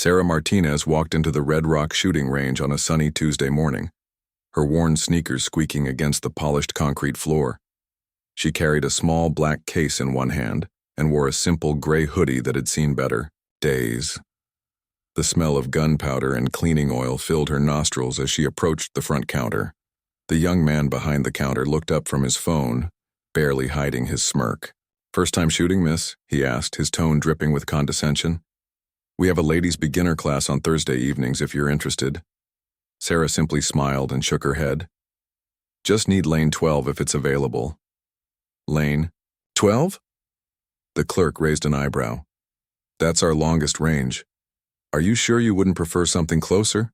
Sarah Martinez walked into the Red Rock shooting range on a sunny Tuesday morning, her worn sneakers squeaking against the polished concrete floor. She carried a small black case in one hand and wore a simple gray hoodie that had seen better days. The smell of gunpowder and cleaning oil filled her nostrils as she approached the front counter. The young man behind the counter looked up from his phone, barely hiding his smirk. "First time shooting, miss?" he asked, his tone dripping with condescension. "We have a ladies' beginner class on Thursday evenings if you're interested." Sarah simply smiled and shook her head. "Just need lane 12 if it's available." "Lane 12?" The clerk raised an eyebrow. "That's our longest range. Are you sure you wouldn't prefer something closer?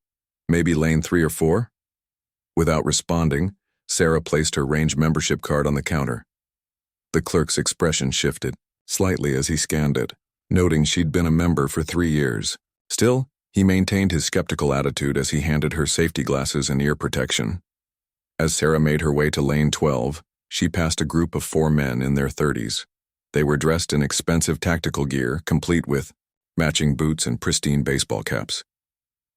Maybe lane 3 or 4? Without responding, Sarah placed her range membership card on the counter. The clerk's expression shifted slightly as he scanned it, noting she'd been a member for 3 years. Still, he maintained his skeptical attitude as he handed her safety glasses and ear protection. As Sarah made her way to lane 12, she passed a group of 4 men in their 30s. They were dressed in expensive tactical gear, complete with matching boots and pristine baseball caps.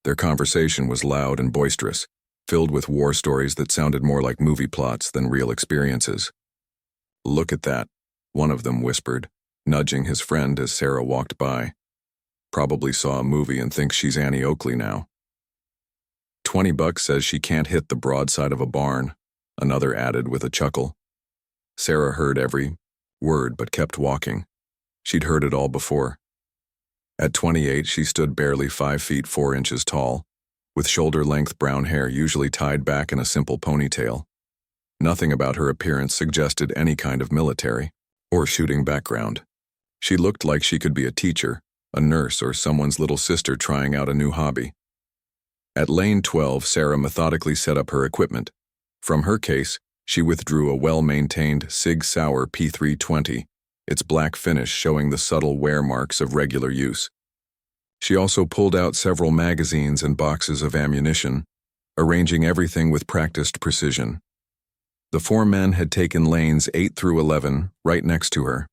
Their conversation was loud and boisterous, filled with war stories that sounded more like movie plots than real experiences. "Look at that," one of them whispered, nudging his friend as Sarah walked by. "Probably saw a movie and thinks she's Annie Oakley now." $20 says she can't hit the broadside of a barn, another added with a chuckle. Sarah heard every word but kept walking. She'd heard it all before. At 28, she stood barely 5 feet 4 inches tall, with shoulder-length brown hair usually tied back in a simple ponytail. Nothing about her appearance suggested any kind of military or shooting background. She looked like she could be a teacher, a nurse, or someone's little sister trying out a new hobby. At lane 12, Sarah methodically set up her equipment. From her case, she withdrew a well-maintained Sig Sauer P320, its black finish showing the subtle wear marks of regular use. She also pulled out several magazines and boxes of ammunition, arranging everything with practiced precision. The 4 men had taken lanes 8 through 11 right next to her.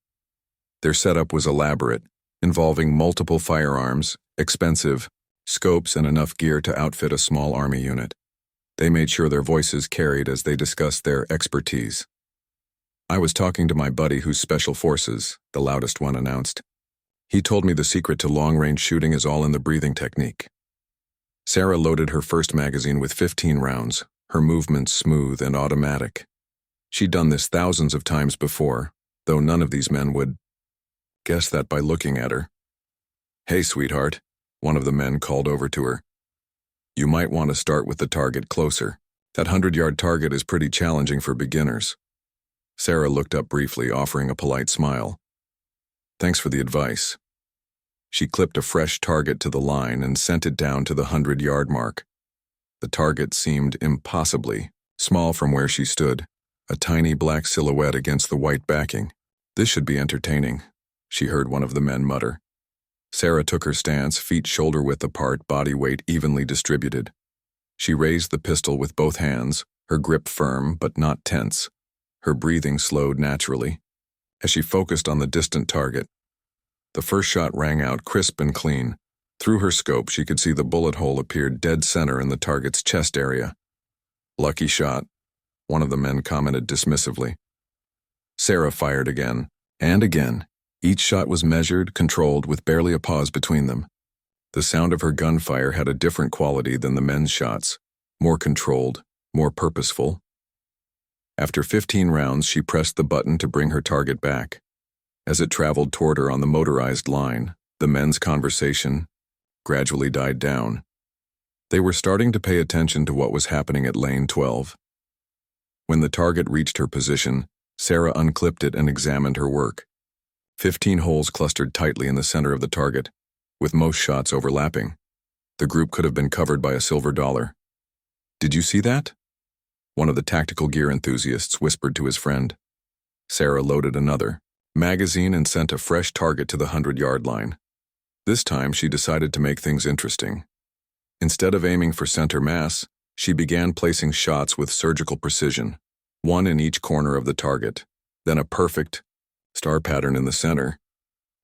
Their setup was elaborate, involving multiple firearms, expensive scopes, and enough gear to outfit a small army unit. They made sure their voices carried as they discussed their expertise. "I was talking to my buddy who's Special Forces," the loudest one announced. "He told me the secret to long-range shooting is all in the breathing technique." Sarah loaded her first magazine with 15 rounds, her movements smooth and automatic. She'd done this thousands of times before, though none of these men would guess that by looking at her. "Hey, sweetheart," one of the men called over to her. "You might want to start with the target closer. That 100-yard target is pretty challenging for beginners." Sarah looked up briefly, offering a polite smile. "Thanks for the advice." She clipped a fresh target to the line and sent it down to the 100-yard mark. The target seemed impossibly small from where she stood, a tiny black silhouette against the white backing. "This should be entertaining," she heard one of the men mutter. Sarah took her stance, feet shoulder-width apart, body weight evenly distributed. She raised the pistol with both hands, her grip firm but not tense. Her breathing slowed naturally. As she focused on the distant target, the first shot rang out crisp and clean. Through her scope, she could see the bullet hole appeared dead center in the target's chest area. "Lucky shot," one of the men commented dismissively. Sarah fired again, and again. Each shot was measured, controlled, with barely a pause between them. The sound of her gunfire had a different quality than the men's shots, more controlled, more purposeful. After 15 rounds, she pressed the button to bring her target back. As it traveled toward her on the motorized line, the men's conversation gradually died down. They were starting to pay attention to what was happening at lane 12. When the target reached her position, Sarah unclipped it and examined her work. 15 holes clustered tightly in the center of the target, with most shots overlapping. The group could have been covered by a silver dollar. "Did you see that?" one of the tactical gear enthusiasts whispered to his friend. Sarah loaded another magazine and sent a fresh target to the 100-yard line. This time, she decided to make things interesting. Instead of aiming for center mass, she began placing shots with surgical precision, one in each corner of the target, then a perfect star pattern in the center.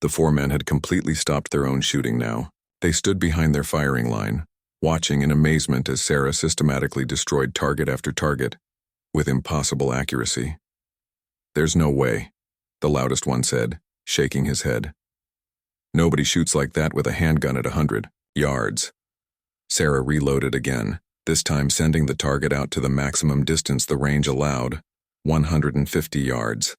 The 4 men had completely stopped their own shooting now, They stood behind their firing line, watching in amazement as Sarah systematically destroyed target after target, with impossible accuracy. "There's no way," the loudest one said, shaking his head. "Nobody shoots like that with a handgun at 100 yards. Sarah reloaded again, this time sending the target out to the maximum distance the range allowed, 150 yards.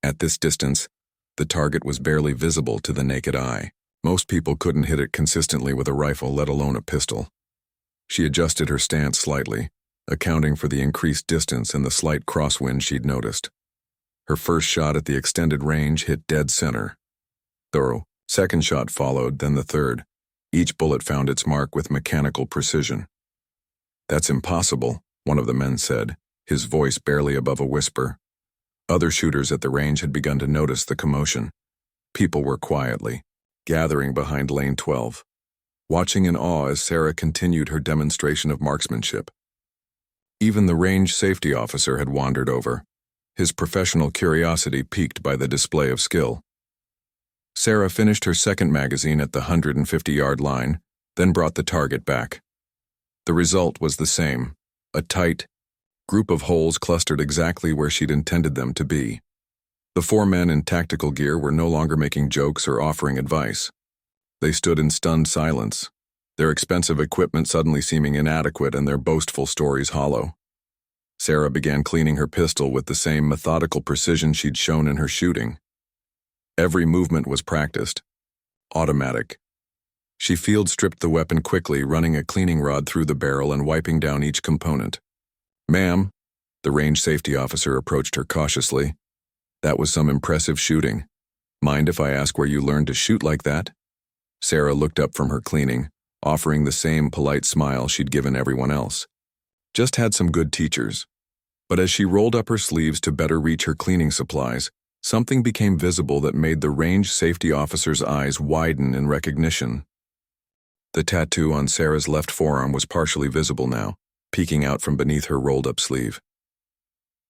At this distance, the target was barely visible to the naked eye. Most people couldn't hit it consistently with a rifle, let alone a pistol. She adjusted her stance slightly, accounting for the increased distance and the slight crosswind she'd noticed. Her first shot at the extended range hit dead center. Thorough. Second shot followed, then the third. Each bullet found its mark with mechanical precision. "That's impossible," one of the men said, his voice barely above a whisper. Other shooters at the range had begun to notice the commotion. People were quietly gathering behind lane 12, watching in awe as Sarah continued her demonstration of marksmanship. Even the range safety officer had wandered over, his professional curiosity piqued by the display of skill. Sarah finished her second magazine at the 150-yard line, then brought the target back. The result was the same, a tight group of holes clustered exactly where she'd intended them to be. The four men in tactical gear were no longer making jokes or offering advice. They stood in stunned silence, their expensive equipment suddenly seeming inadequate and their boastful stories hollow. Sarah began cleaning her pistol with the same methodical precision she'd shown in her shooting. Every movement was practiced, automatic. She field-stripped the weapon quickly, running a cleaning rod through the barrel and wiping down each component. "Ma'am," the range safety officer approached her cautiously. "That was some impressive shooting. Mind if I ask where you learned to shoot like that?" Sarah looked up from her cleaning, offering the same polite smile she'd given everyone else. "Just had some good teachers." But as she rolled up her sleeves to better reach her cleaning supplies, something became visible that made the range safety officer's eyes widen in recognition. The tattoo on Sarah's left forearm was partially visible now, peeking out from beneath her rolled-up sleeve.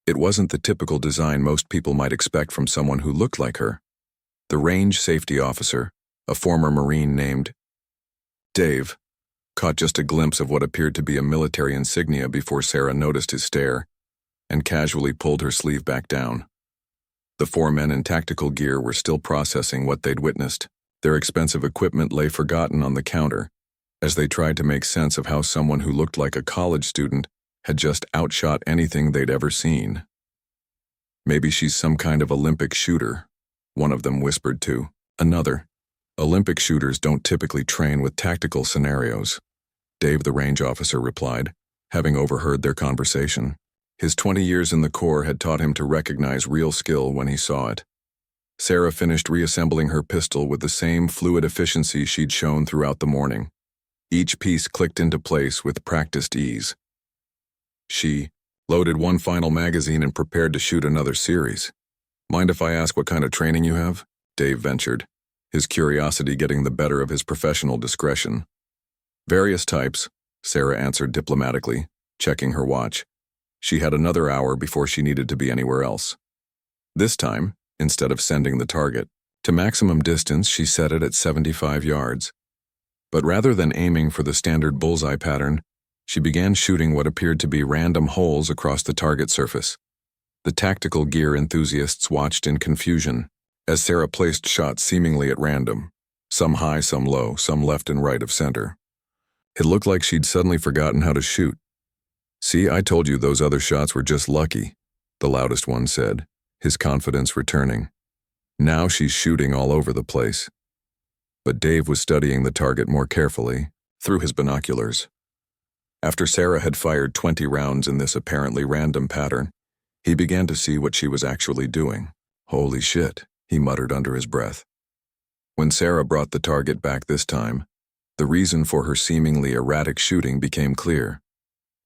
It wasn't the typical design most people might expect from someone who looked like her. The range safety officer, a former Marine named Dave, caught just a glimpse of what appeared to be a military insignia before Sarah noticed his stare, and casually pulled her sleeve back down. The four men in tactical gear were still processing what they'd witnessed. Their expensive equipment lay forgotten on the counter, as they tried to make sense of how someone who looked like a college student had just outshot anything they'd ever seen. "Maybe she's some kind of Olympic shooter," one of them whispered to another. "Olympic shooters don't typically train with tactical scenarios," Dave the range officer replied, having overheard their conversation. His 20 years in the Corps had taught him to recognize real skill when he saw it. Sarah finished reassembling her pistol with the same fluid efficiency she'd shown throughout the morning. Each piece clicked into place with practiced ease. She loaded one final magazine and prepared to shoot another series. "Mind if I ask what kind of training you have?" Dave ventured, his curiosity getting the better of his professional discretion. "Various types," Sarah answered diplomatically, checking her watch. She had another hour before she needed to be anywhere else. This time, instead of sending the target to maximum distance, she set it at 75 yards. But rather than aiming for the standard bullseye pattern, she began shooting what appeared to be random holes across the target surface. The tactical gear enthusiasts watched in confusion as Sarah placed shots seemingly at random, some high, some low, some left and right of center. It looked like she'd suddenly forgotten how to shoot. "See, I told you those other shots were just lucky," the loudest one said, his confidence returning. "Now she's shooting all over the place." But Dave was studying the target more carefully, through his binoculars. After Sarah had fired 20 rounds in this apparently random pattern, he began to see what she was actually doing. "Holy shit," he muttered under his breath. When Sarah brought the target back this time, the reason for her seemingly erratic shooting became clear.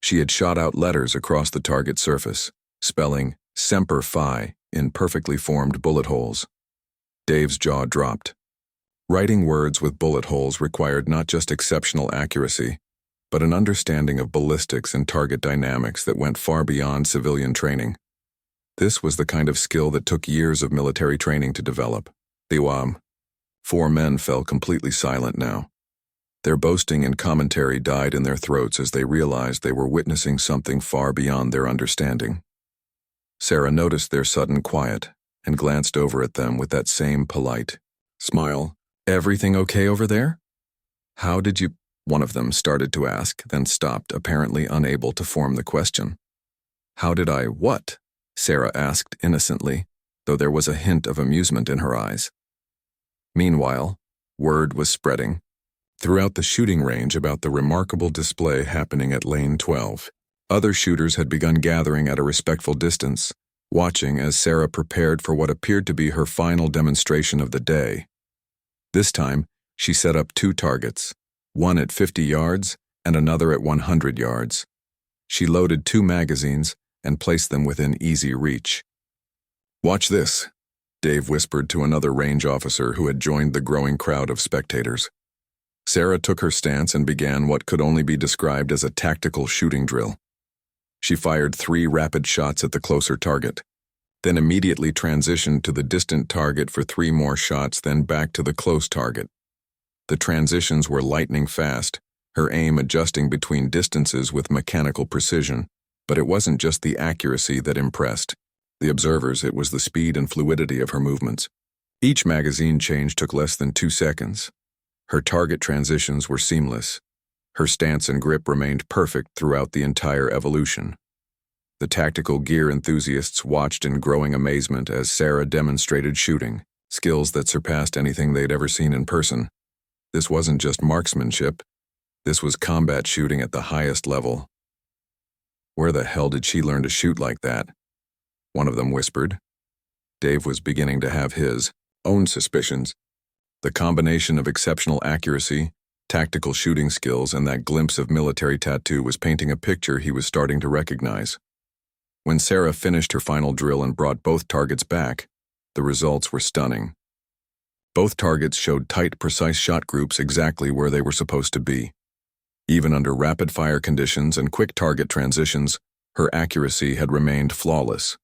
She had shot out letters across the target surface, spelling Semper Fi in perfectly formed bullet holes. Dave's jaw dropped. Writing words with bullet holes required not just exceptional accuracy, but an understanding of ballistics and target dynamics that went far beyond civilian training. This was the kind of skill that took years of military training to develop. The four men fell completely silent now. Their boasting and commentary died in their throats as they realized they were witnessing something far beyond their understanding. Sarah noticed their sudden quiet and glanced over at them with that same polite smile. "Everything okay over there?" "How did you—" one of them started to ask, then stopped, apparently unable to form the question. "How did I what?" Sarah asked innocently, though there was a hint of amusement in her eyes. Meanwhile, word was spreading throughout the shooting range about the remarkable display happening at Lane 12. Other shooters had begun gathering at a respectful distance, watching as Sarah prepared for what appeared to be her final demonstration of the day. This time, she set up 2 targets, one at 50 yards and another at 100 yards. She loaded 2 magazines and placed them within easy reach. "Watch this," Dave whispered to another range officer who had joined the growing crowd of spectators. Sarah took her stance and began what could only be described as a tactical shooting drill. She fired 3 rapid shots at the closer target, then immediately transitioned to the distant target for 3 more shots, then back to the close target. The transitions were lightning fast, her aim adjusting between distances with mechanical precision, but it wasn't just the accuracy that impressed the observers, it was the speed and fluidity of her movements. Each magazine change took less than 2 seconds. Her target transitions were seamless. Her stance and grip remained perfect throughout the entire evolution. The tactical gear enthusiasts watched in growing amazement as Sarah demonstrated shooting, skills that surpassed anything they'd ever seen in person. This wasn't just marksmanship. This was combat shooting at the highest level. "Where the hell did she learn to shoot like that?" one of them whispered. Dave was beginning to have his own suspicions. The combination of exceptional accuracy, tactical shooting skills, and that glimpse of military tattoo was painting a picture he was starting to recognize. When Sarah finished her final drill and brought both targets back, the results were stunning. Both targets showed tight, precise shot groups exactly where they were supposed to be. Even under rapid-fire conditions and quick target transitions, her accuracy had remained flawless.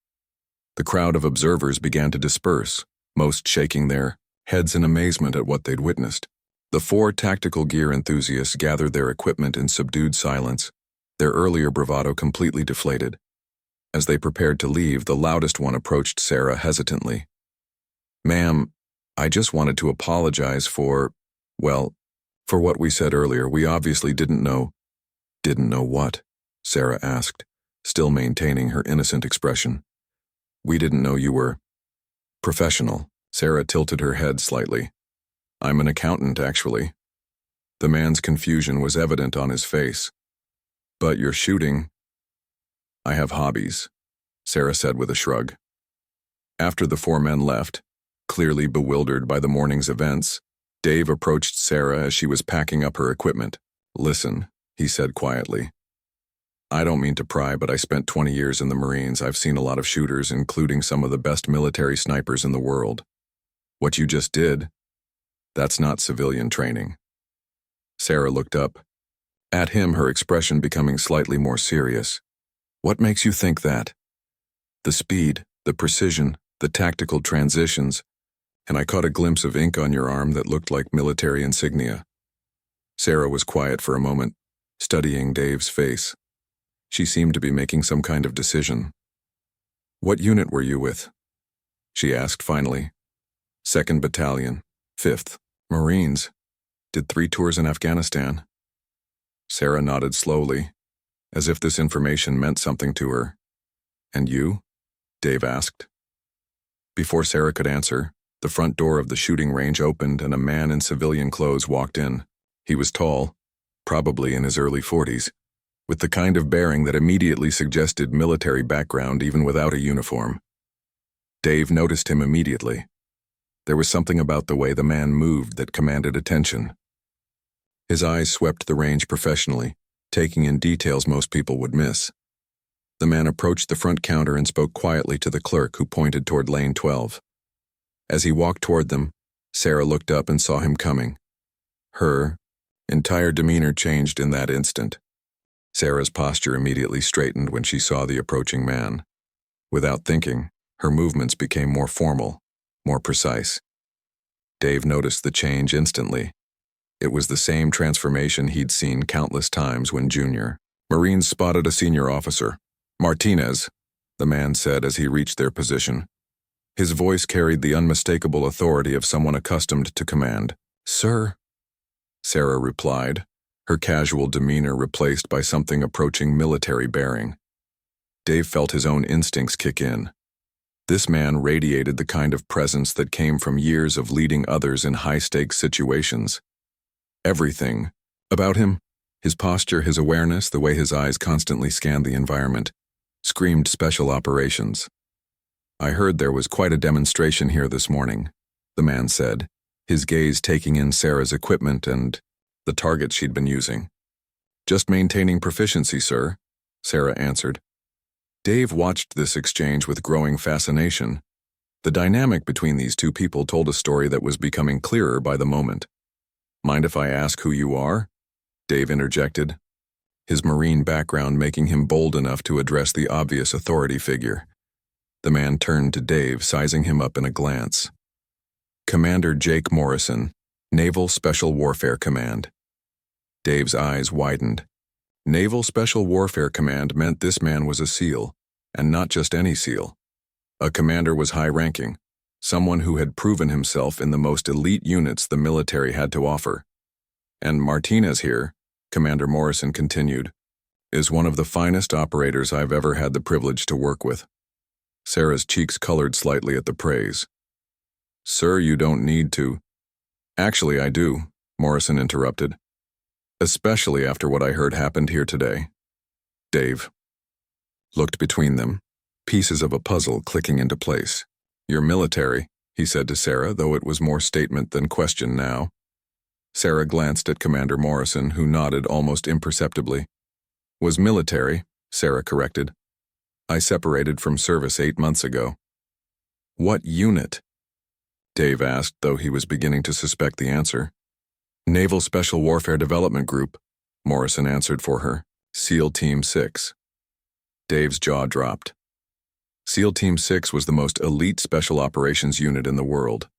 The crowd of observers began to disperse, most shaking their heads in amazement at what they'd witnessed. The 4 tactical gear enthusiasts gathered their equipment in subdued silence, their earlier bravado completely deflated. As they prepared to leave, the loudest one approached Sarah hesitantly. "Ma'am, I just wanted to apologize for what we said earlier. We obviously didn't know." "Didn't know what?" Sarah asked, still maintaining her innocent expression. "We didn't know you were professional." Sarah tilted her head slightly. "I'm an accountant, actually." The man's confusion was evident on his face. "But you're shooting." "I have hobbies," Sarah said with a shrug. After the 4 men left, clearly bewildered by the morning's events, Dave approached Sarah as she was packing up her equipment. "Listen," he said quietly. "I don't mean to pry, but I spent 20 years in the Marines. I've seen a lot of shooters, including some of the best military snipers in the world. What you just did, that's not civilian training." Sarah looked up at him, her expression becoming slightly more serious. "What makes you think that?" "The speed, the precision, the tactical transitions, and I caught a glimpse of ink on your arm that looked like military insignia." Sarah was quiet for a moment, studying Dave's face. She seemed to be making some kind of decision. "What unit were you with?" she asked finally. 2nd Battalion, 5th, Marines. Did 3 tours in Afghanistan." Sarah nodded slowly, as if this information meant something to her. "And you?" Dave asked. Before Sarah could answer, the front door of the shooting range opened and a man in civilian clothes walked in. He was tall, probably in his early 40s, with the kind of bearing that immediately suggested military background even without a uniform. Dave noticed him immediately. There was something about the way the man moved that commanded attention. His eyes swept the range professionally, taking in details most people would miss. The man approached the front counter and spoke quietly to the clerk, who pointed toward Lane 12. As he walked toward them, Sarah looked up and saw him coming. Her entire demeanor changed in that instant. Sarah's posture immediately straightened when she saw the approaching man. Without thinking, her movements became more formal, more precise. Dave noticed the change instantly. It was the same transformation he'd seen countless times when junior. Marines spotted a senior officer. "Martinez," the man said as he reached their position. His voice carried the unmistakable authority of someone accustomed to command. "Sir," Sarah replied, her casual demeanor replaced by something approaching military bearing. Dave felt his own instincts kick in. This man radiated the kind of presence that came from years of leading others in high-stakes situations. Everything about him, his posture, his awareness, the way his eyes constantly scanned the environment, screamed special operations. "I heard there was quite a demonstration here this morning," the man said, his gaze taking in Sarah's equipment and the targets she'd been using. "Just maintaining proficiency, sir," Sarah answered. Dave watched this exchange with growing fascination. The dynamic between these two people told a story that was becoming clearer by the moment. "Mind if I ask who you are?" Dave interjected, his Marine background making him bold enough to address the obvious authority figure. The man turned to Dave, sizing him up in a glance. "Commander Jake Morrison, Naval Special Warfare Command." Dave's eyes widened. Naval Special Warfare Command meant this man was a SEAL, and not just any SEAL. A commander was high-ranking, someone who had proven himself in the most elite units the military had to offer. "And Martinez here," Commander Morrison continued, "is one of the finest operators I've ever had the privilege to work with." Sarah's cheeks colored slightly at the praise. "Sir, you don't need to." "Actually, I do," Morrison interrupted. "Especially after what I heard happened here today." Dave looked between them, pieces of a puzzle clicking into place. "You're military," he said to Sarah, though it was more statement than question now. Sarah glanced at Commander Morrison, who nodded almost imperceptibly. "Was military," Sarah corrected. "I separated from service 8 months ago." "What unit?" Dave asked, though he was beginning to suspect the answer. "Naval Special Warfare Development Group," Morrison answered for her. "SEAL Team 6. Dave's jaw dropped. SEAL Team 6 was the most elite special operations unit in the world.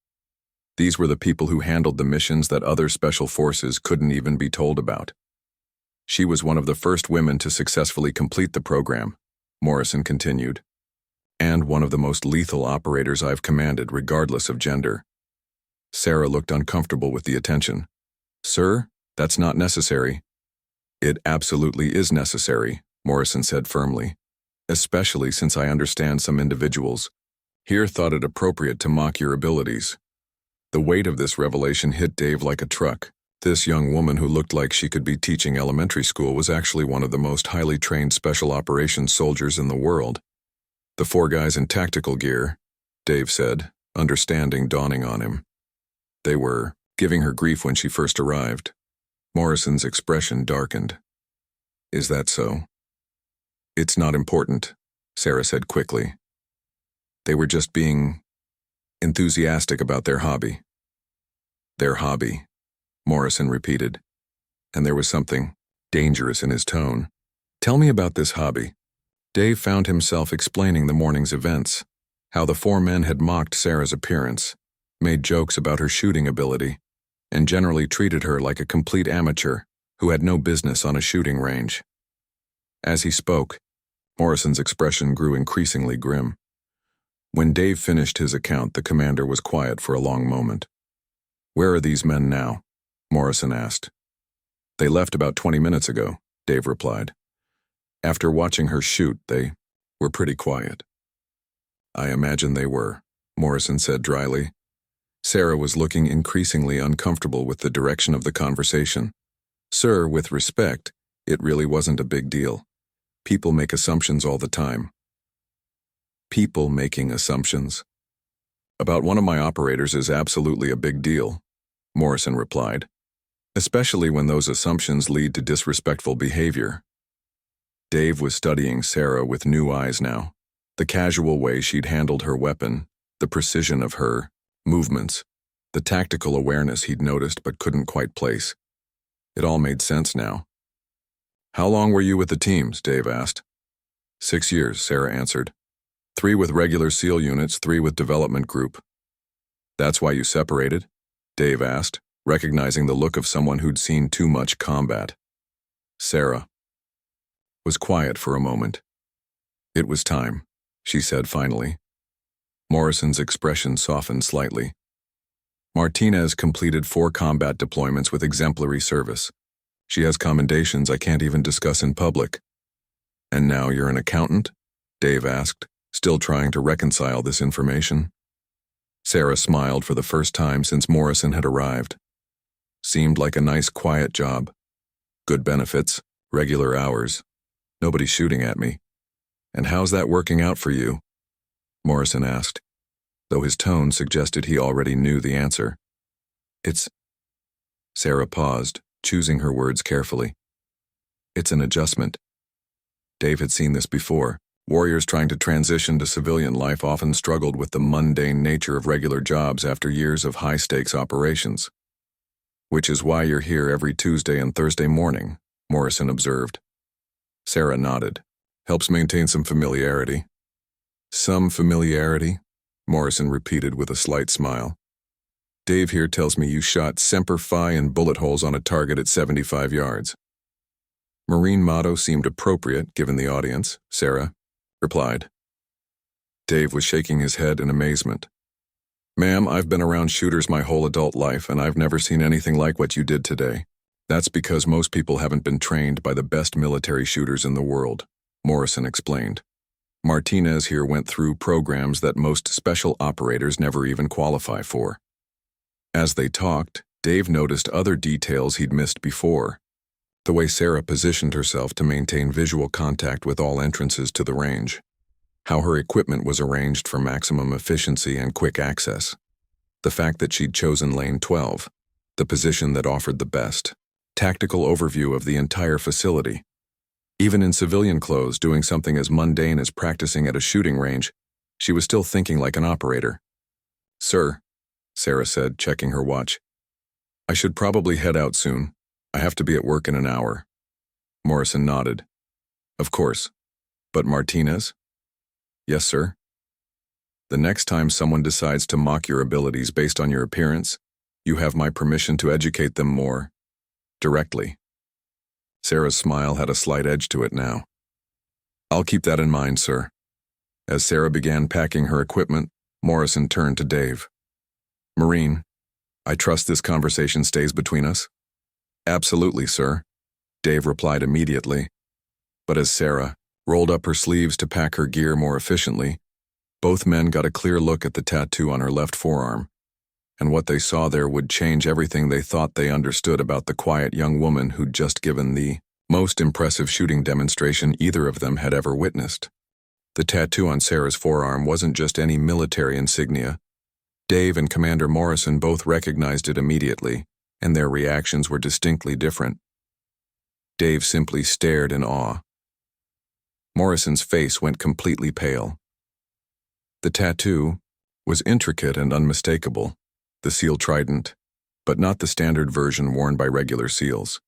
These were the people who handled the missions that other special forces couldn't even be told about. "She was one of the first women to successfully complete the program," Morrison continued, "and one of the most lethal operators I've commanded, regardless of gender." Sarah looked uncomfortable with the attention. "Sir, that's not necessary." "It absolutely is necessary," Morrison said firmly, "especially since I understand some individuals here thought it appropriate to mock your abilities." The weight of this revelation hit Dave like a truck. This young woman who looked like she could be teaching elementary school was actually one of the most highly trained special operations soldiers in the world. "The 4 guys in tactical gear," Dave said, understanding dawning on him. "They were giving her grief when she first arrived." Morrison's expression darkened. "Is that so?" "It's not important," Sarah said quickly. "They were just being enthusiastic about their hobby." "Their hobby," Morrison repeated, and there was something dangerous in his tone. "Tell me about this hobby." Dave found himself explaining the morning's events, how the 4 men had mocked Sarah's appearance, made jokes about her shooting ability, and generally treated her like a complete amateur who had no business on a shooting range. As he spoke, Morrison's expression grew increasingly grim. When Dave finished his account, the commander was quiet for a long moment. "Where are these men now?" Morrison asked. "They left about 20 minutes ago," Dave replied. "After watching her shoot, they were pretty quiet." "I imagine they were," Morrison said dryly. Sarah was looking increasingly uncomfortable with the direction of the conversation. "Sir, with respect, it really wasn't a big deal. People make assumptions all the time." "People making assumptions about one of my operators is absolutely a big deal," Morrison replied, "especially when those assumptions lead to disrespectful behavior." Dave was studying Sarah with new eyes now. The casual way she'd handled her weapon, the precision of her movements, the tactical awareness he'd noticed but couldn't quite place. It all made sense now. "How long were you with the teams?" Dave asked. 6 years, Sarah answered. 3 with regular SEAL units, 3 with development group. "That's why you separated?" Dave asked, recognizing the look of someone who'd seen too much combat. Sarah was quiet for a moment. "It was time," she said finally. Morrison's expression softened slightly. "Martinez completed 4 combat deployments with exemplary service. She has commendations I can't even discuss in public." "And now you're an accountant?" Dave asked, still trying to reconcile this information. Sarah smiled for the first time since Morrison had arrived. "Seemed like a nice quiet job. Good benefits, regular hours. Nobody shooting at me. And how's that working out for you?" Morrison asked, though his tone suggested he already knew the answer. "It's—" Sarah paused, choosing her words carefully. "It's an adjustment." Dave had seen this before. Warriors trying to transition to civilian life often struggled with the mundane nature of regular jobs after years of high-stakes operations. "Which is why you're here every Tuesday and Thursday morning," Morrison observed. Sarah nodded. "Helps maintain some familiarity." "Some familiarity?" Morrison repeated with a slight smile. "Dave here tells me you shot Semper Fi in bullet holes on a target at 75 yards. Marine motto seemed appropriate given the audience," Sarah replied. Dave was shaking his head in amazement. "Ma'am, I've been around shooters my whole adult life, and I've never seen anything like what you did today. That's because most people haven't been trained by the best military shooters in the world," Morrison explained. "Martinez here went through programs that most special operators never even qualify for." As they talked, Dave noticed other details he'd missed before. The way Sarah positioned herself to maintain visual contact with all entrances to the range. How her equipment was arranged for maximum efficiency and quick access. The fact that she'd chosen Lane 12, the position that offered the best tactical overview of the entire facility. Even in civilian clothes, doing something as mundane as practicing at a shooting range, she was still thinking like an operator. "Sir," Sarah said, checking her watch, "I should probably head out soon. I have to be at work in an hour." Morrison nodded. "Of course. But Martinez?" "Yes, sir." "The next time someone decides to mock your abilities based on your appearance, you have my permission to educate them more directly." Sarah's smile had a slight edge to it now. "I'll keep that in mind, sir." As Sarah began packing her equipment, Morrison turned to Dave. "Marine, I trust this conversation stays between us?" "Absolutely, sir," Dave replied immediately. But as Sarah rolled up her sleeves to pack her gear more efficiently, both men got a clear look at the tattoo on her left forearm, and what they saw there would change everything they thought they understood about the quiet young woman who'd just given the most impressive shooting demonstration either of them had ever witnessed. The tattoo on Sarah's forearm wasn't just any military insignia. Dave and Commander Morrison both recognized it immediately, and their reactions were distinctly different. Dave simply stared in awe. Morrison's face went completely pale. The tattoo was intricate and unmistakable, the SEAL trident, but not the standard version worn by regular SEALs.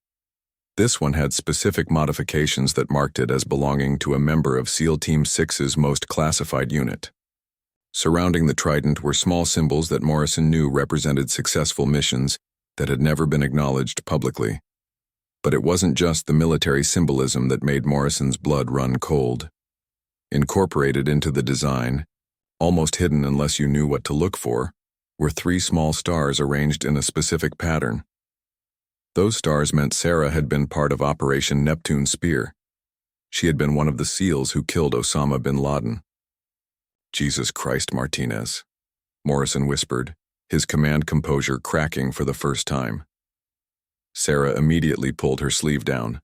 This one had specific modifications that marked it as belonging to a member of SEAL Team 6's most classified unit. Surrounding the trident were small symbols that Morrison knew represented successful missions that had never been acknowledged publicly. But it wasn't just the military symbolism that made Morrison's blood run cold. Incorporated into the design, almost hidden unless you knew what to look for, were 3 small stars arranged in a specific pattern. Those stars meant Sarah had been part of Operation Neptune Spear. She had been one of the SEALs who killed Osama bin Laden. "Jesus Christ, Martinez," Morrison whispered, his command composure cracking for the first time. Sarah immediately pulled her sleeve down,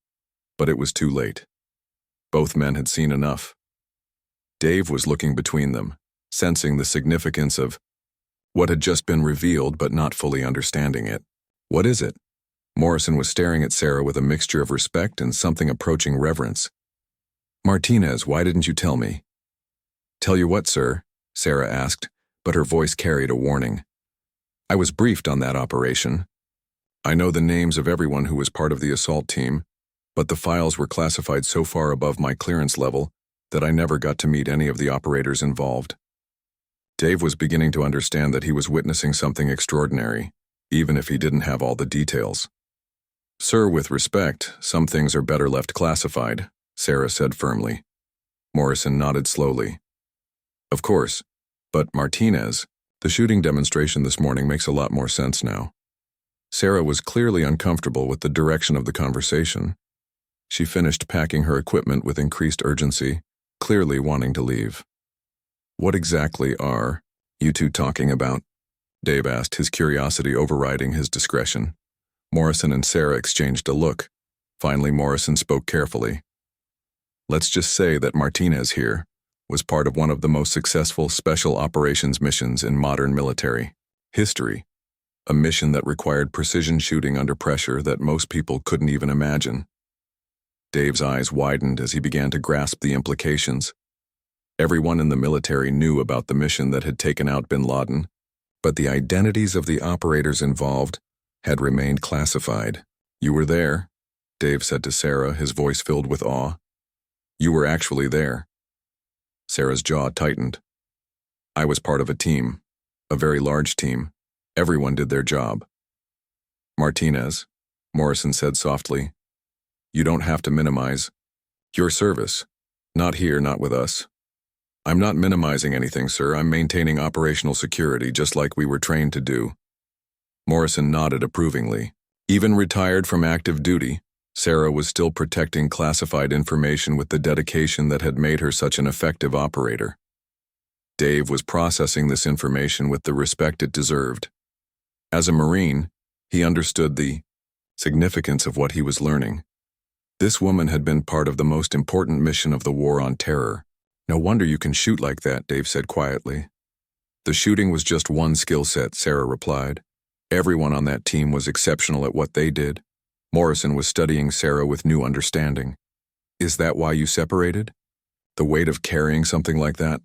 but it was too late. Both men had seen enough. Dave was looking between them, sensing the significance of what had just been revealed but not fully understanding it. "What is it?" Morrison was staring at Sarah with a mixture of respect and something approaching reverence. "Martinez, why didn't you tell me?" "Tell you what, sir?" Sarah asked, but her voice carried a warning. "I was briefed on that operation. I know the names of everyone who was part of the assault team, but the files were classified so far above my clearance level that I never got to meet any of the operators involved." Dave was beginning to understand that he was witnessing something extraordinary. even if he didn't have all the details. "Sir, with respect, some things are better left classified," Sarah said firmly. Morrison nodded slowly. "Of course, but Martinez, the shooting demonstration this morning makes a lot more sense now." Sarah was clearly uncomfortable with the direction of the conversation. She finished packing her equipment with increased urgency, clearly wanting to leave. "What exactly are you two talking about?" Dave asked, his curiosity overriding his discretion. Morrison and Sarah exchanged a look. Finally, Morrison spoke carefully. "Let's just say that Martinez here was part of one of the most successful special operations missions in modern military history, a mission that required precision shooting under pressure that most people couldn't even imagine." Dave's eyes widened as he began to grasp the implications. Everyone in the military knew about the mission that had taken out bin Laden, but the identities of the operators involved had remained classified. "You were there," Dave said to Sarah, his voice filled with awe. "You were actually there." Sarah's jaw tightened. "I was part of a team, a very large team. Everyone did their job." "Martinez," Morrison said softly, "you don't have to minimize your service. Not here, not with us." "I'm not minimizing anything, sir. I'm maintaining operational security just like we were trained to do." Morrison nodded approvingly. Even retired from active duty, Sarah was still protecting classified information with the dedication that had made her such an effective operator. Dave was processing this information with the respect it deserved. As a Marine, he understood the significance of what he was learning. This woman had been part of the most important mission of the War on Terror. "No wonder you can shoot like that," Dave said quietly. "The shooting was just one skill set," Sarah replied. "Everyone on that team was exceptional at what they did." Morrison was studying Sarah with new understanding. "Is that why you separated? The weight of carrying something like that?"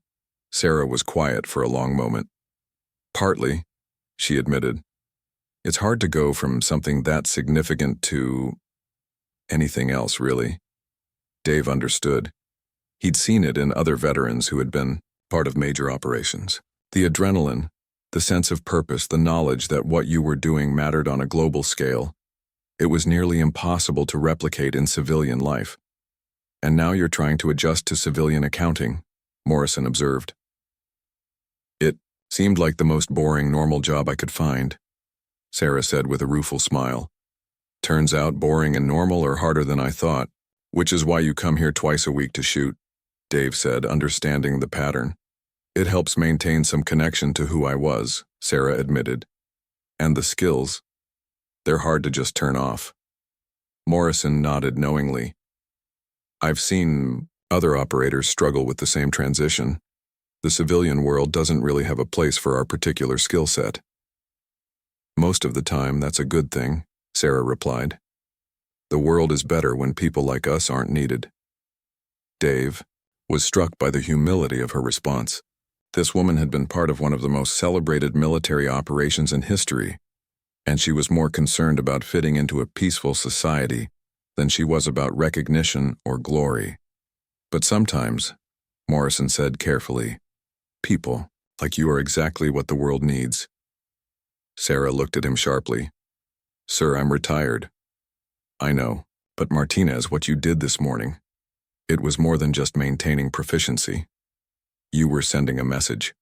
Sarah was quiet for a long moment. "Partly," she admitted. "It's hard to go from something that significant to anything else, really." Dave understood. He'd seen it in other veterans who had been part of major operations. The adrenaline, the sense of purpose, the knowledge that what you were doing mattered on a global scale. It was nearly impossible to replicate in civilian life. "And now you're trying to adjust to civilian accounting," Morrison observed. "It seemed like the most boring normal job I could find," Sarah said with a rueful smile. "Turns out boring and normal are harder than I thought, which is why you come here twice a week to shoot," Dave said, understanding the pattern. "It helps maintain some connection to who I was," Sarah admitted. "And the skills, they're hard to just turn off." Morrison nodded knowingly. "I've seen other operators struggle with the same transition. The civilian world doesn't really have a place for our particular skill set." "Most of the time, that's a good thing," Sarah replied. "The world is better when people like us aren't needed." Dave was struck by the humility of her response. This woman had been part of one of the most celebrated military operations in history, and she was more concerned about fitting into a peaceful society than she was about recognition or glory. "But sometimes," Morrison said carefully, "people like you are exactly what the world needs." Sarah looked at him sharply. "Sir, I'm retired." "I know, but Martinez, what you did this morning, it was more than just maintaining proficiency. You were sending a message."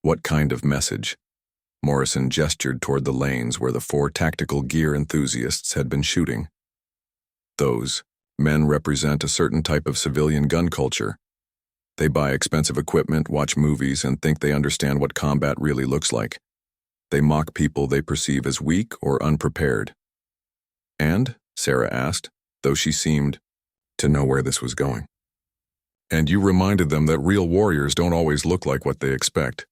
"What kind of message?" Morrison gestured toward the lanes where the 4 tactical gear enthusiasts had been shooting. "Those men represent a certain type of civilian gun culture. They buy expensive equipment, watch movies, and think they understand what combat really looks like. They mock people they perceive as weak or unprepared." "And?" Sarah asked, though she seemed to know where this was going. "And you reminded them that real warriors don't always look like what they expect,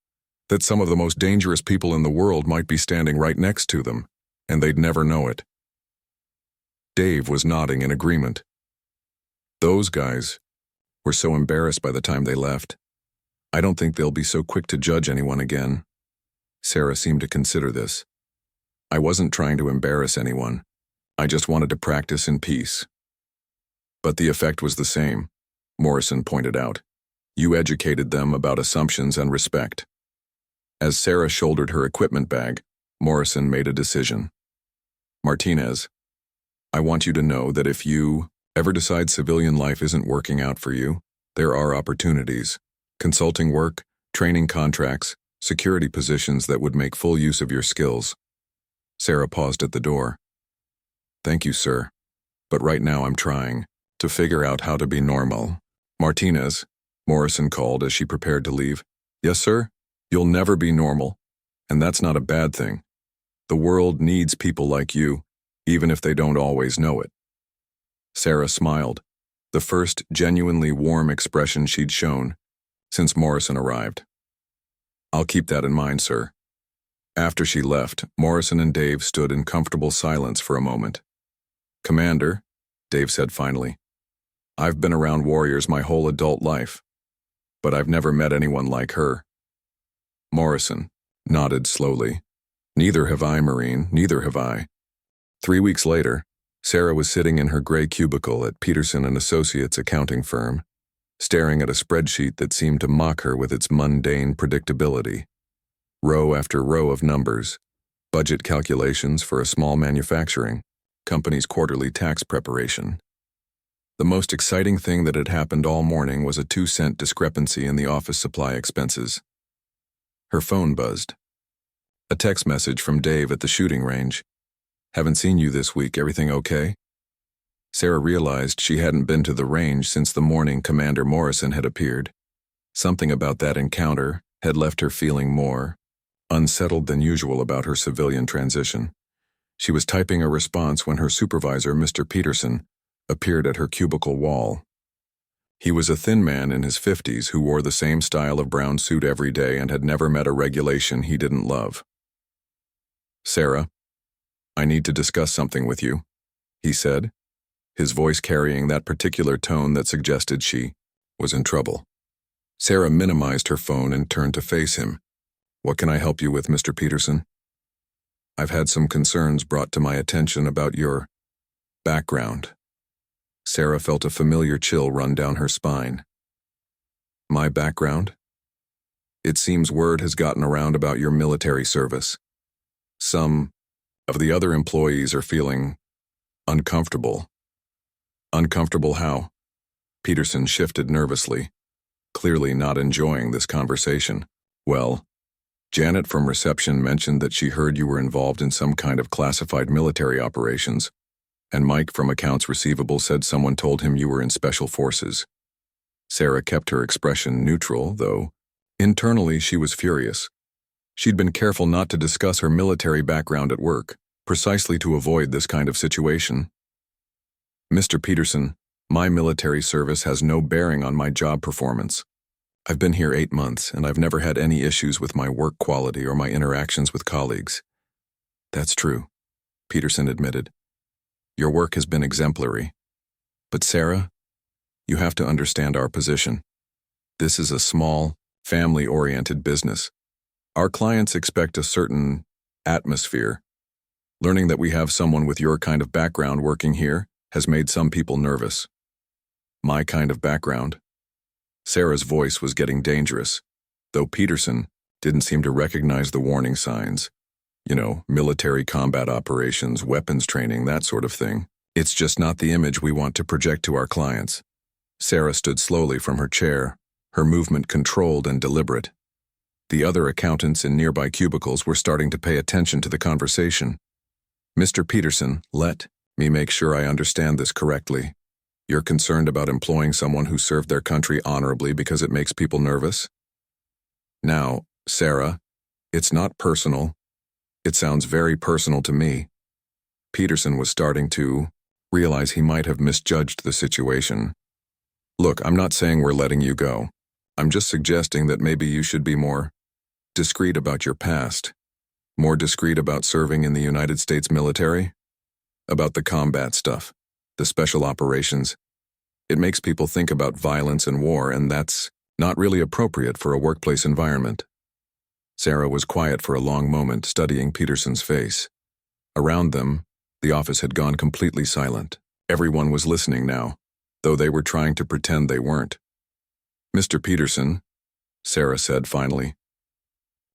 that some of the most dangerous people in the world might be standing right next to them, and they'd never know it." Dave was nodding in agreement. "Those guys were so embarrassed by the time they left. I don't think they'll be so quick to judge anyone again." Sarah seemed to consider this. "I wasn't trying to embarrass anyone. I just wanted to practice in peace." "But the effect was the same," Morrison pointed out. "You educated them about assumptions and respect." As Sarah shouldered her equipment bag, Morrison made a decision. Martinez, I want you to know that if you ever decide civilian life isn't working out for you, there are opportunities. Consulting work, training contracts, security positions that would make full use of your skills. Sarah paused at the door. Thank you, sir. But right now I'm trying to figure out how to be normal. Martinez, Morrison called as she prepared to leave. Yes, sir? You'll never be normal. And that's not a bad thing. The world needs people like you, even if they don't always know it. Sarah smiled, the first genuinely warm expression she'd shown since Morrison arrived. I'll keep that in mind, sir. After she left, Morrison and Dave stood in comfortable silence for a moment. Commander, Dave said finally, I've been around warriors my whole adult life, but I've never met anyone like her. Morrison nodded slowly. Neither have I, Marine, neither have I. 3 weeks later, Sarah was sitting in her gray cubicle at Peterson & Associates accounting firm, staring at a spreadsheet that seemed to mock her with its mundane predictability. Row after row of numbers, budget calculations for a small manufacturing company's quarterly tax preparation. The most exciting thing that had happened all morning was a 2-cent discrepancy in the office supply expenses. Her phone buzzed. A text message from Dave at the shooting range. Haven't seen you this week, everything okay? Sarah realized she hadn't been to the range since the morning Commander Morrison had appeared. Something about that encounter had left her feeling more unsettled than usual about her civilian transition. She was typing a response when her supervisor, Mr. Peterson, appeared at her cubicle wall. He was a thin man in his 50s who wore the same style of brown suit every day and had never met a regulation he didn't love. Sarah, I need to discuss something with you, he said, his voice carrying that particular tone that suggested she was in trouble. Sarah minimized her phone and turned to face him. What can I help you with, Mr. Peterson? I've had some concerns brought to my attention about your background. Sarah felt a familiar chill run down her spine. My background? It seems word has gotten around about your military service. Some of the other employees are feeling uncomfortable. Uncomfortable how? Peterson shifted nervously, clearly not enjoying this conversation. Well, Janet from reception mentioned that she heard you were involved in some kind of classified military operations, and Mike from accounts receivable said someone told him you were in special forces. Sarah kept her expression neutral, though internally she was furious. She'd been careful not to discuss her military background at work, precisely to avoid this kind of situation. Mr. Peterson, my military service has no bearing on my job performance. I've been here 8 months, and I've never had any issues with my work quality or my interactions with colleagues. That's true, Peterson admitted. Your work has been exemplary. But Sarah, you have to understand our position. This is a small, family-oriented business. Our clients expect a certain atmosphere. Learning that we have someone with your kind of background working here has made some people nervous. My kind of background? Sarah's voice was getting dangerous, though Peterson didn't seem to recognize the warning signs. You know, military combat operations, weapons training, that sort of thing. It's just not the image we want to project to our clients. Sarah stood slowly from her chair, her movement controlled and deliberate. The other accountants in nearby cubicles were starting to pay attention to the conversation. Mr. Peterson, let me make sure I understand this correctly. You're concerned about employing someone who served their country honorably because it makes people nervous? Now, Sarah, it's not personal. It sounds very personal to me. Peterson was starting to realize he might have misjudged the situation. Look, I'm not saying we're letting you go. I'm just suggesting that maybe you should be more discreet about your past. More discreet about serving in the United States military? About the combat stuff, the special operations. It makes people think about violence and war, and that's not really appropriate for a workplace environment. Sarah was quiet for a long moment, studying Peterson's face. Around them, the office had gone completely silent. Everyone was listening now, though they were trying to pretend they weren't. Mr. Peterson, Sarah said finally,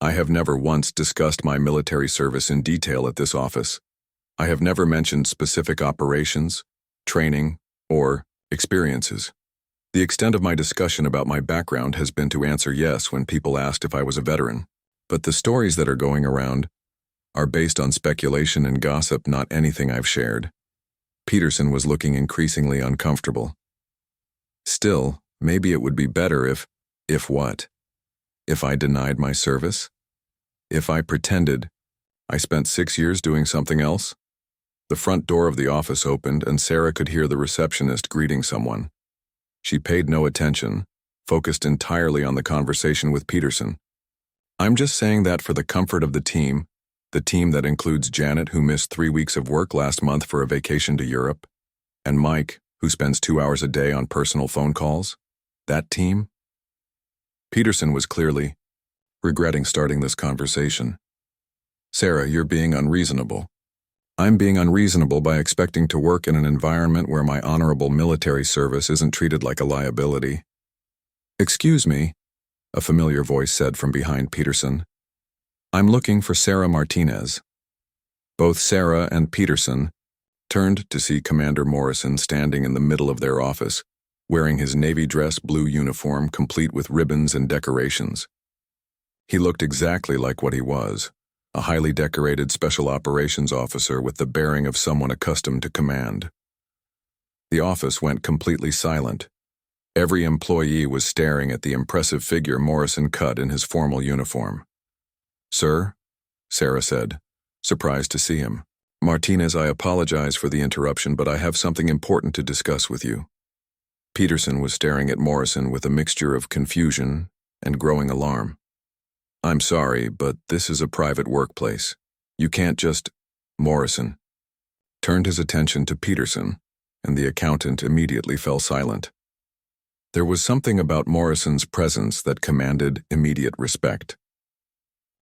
I have never once discussed my military service in detail at this office. I have never mentioned specific operations, training, or experiences. The extent of my discussion about my background has been to answer yes when people asked if I was a veteran. But the stories that are going around are based on speculation and gossip, not anything I've shared. Peterson was looking increasingly uncomfortable. Still, maybe it would be better if what? If I denied my service? If I pretended I spent 6 years doing something else? The front door of the office opened and Sarah could hear the receptionist greeting someone. She paid no attention, focused entirely on the conversation with Peterson. I'm just saying that for the comfort of the team that includes Janet, who missed 3 weeks of work last month for a vacation to Europe, and Mike, who spends 2 hours a day on personal phone calls. That team? Peterson was clearly regretting starting this conversation. Sarah, you're being unreasonable. I'm being unreasonable by expecting to work in an environment where my honorable military service isn't treated like a liability. Excuse me, a familiar voice said from behind Peterson. I'm looking for Sarah Martinez. Both Sarah and Peterson turned to see Commander Morrison standing in the middle of their office, wearing his navy dress blue uniform complete with ribbons and decorations. He looked exactly like what he was, a highly decorated special operations officer with the bearing of someone accustomed to command. The office went completely silent. Every employee was staring at the impressive figure Morrison cut in his formal uniform. Sir, Sarah said, surprised to see him. Martinez, I apologize for the interruption, but I have something important to discuss with you. Peterson was staring at Morrison with a mixture of confusion and growing alarm. I'm sorry, but this is a private workplace. You can't just... Morrison turned his attention to Peterson, and the accountant immediately fell silent. There was something about Morrison's presence that commanded immediate respect.